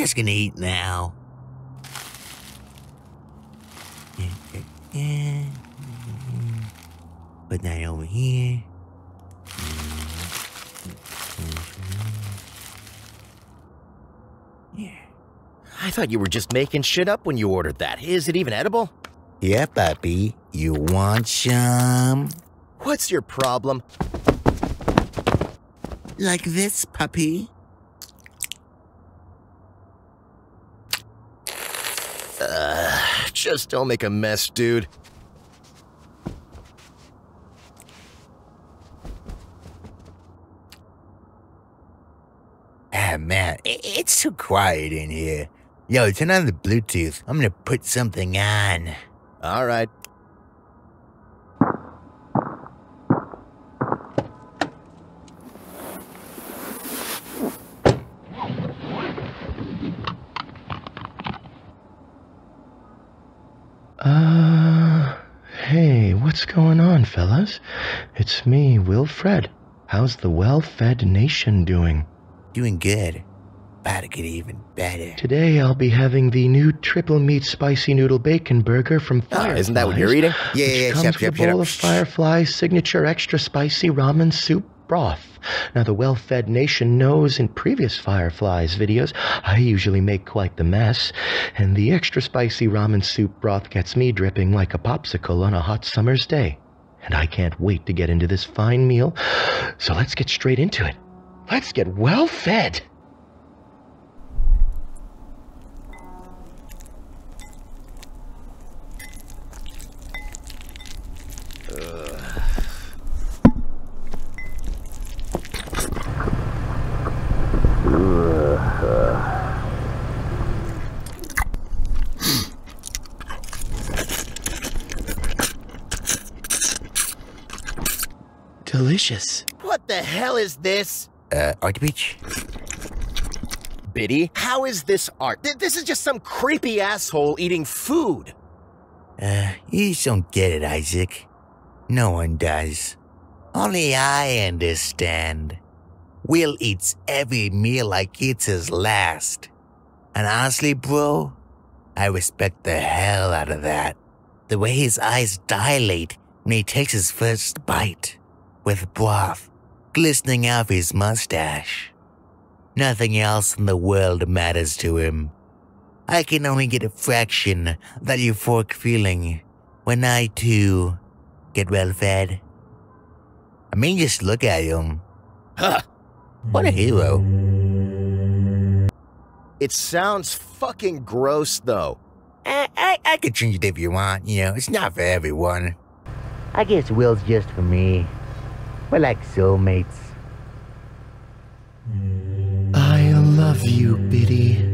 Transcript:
just gonna eat now. Put that over here. Yeah. I thought you were just making shit up when you ordered that. Is it even edible? Yeah, puppy. You want some? What's your problem? Like this, puppy. Just don't make a mess, dude. Ah, man, it's too quiet in here. Yo, turn on the Bluetooth. I'm gonna put something on. All right. Hey, what's going on, fellas? It's me, Wilfred. How's the well-fed nation doing? Doing good. About to get even better. Today I'll be having the new triple meat spicy noodle bacon burger from Fireflies. Isn't that what you're eating? Yeah, which comes with a bowl of Firefly's signature extra spicy ramen soup broth. Now, the well-fed nation knows in previous Fireflies videos, I usually make quite the mess, and the extra spicy ramen soup broth gets me dripping like a popsicle on a hot summer's day. And I can't wait to get into this fine meal, so let's get straight into it. Let's get well-fed. Delicious. What the hell is this? Art Beach? Biddy, how is this art? This is just some creepy asshole eating food. You just don't get it, Isaac. No one does. Only I understand. Will eats every meal like it's his last. And honestly, bro, I respect the hell out of that. The way his eyes dilate when he takes his first bite, with broth glistening off his mustache. Nothing else in the world matters to him. I can only get a fraction of that euphoric feeling when I, too, get well fed. I mean, just look at him. Huh. What a hero. It sounds fucking gross, though. I could change it if you want. You know, it's not for everyone. I guess Will's just for me. We're like soulmates. I love you, Biddy.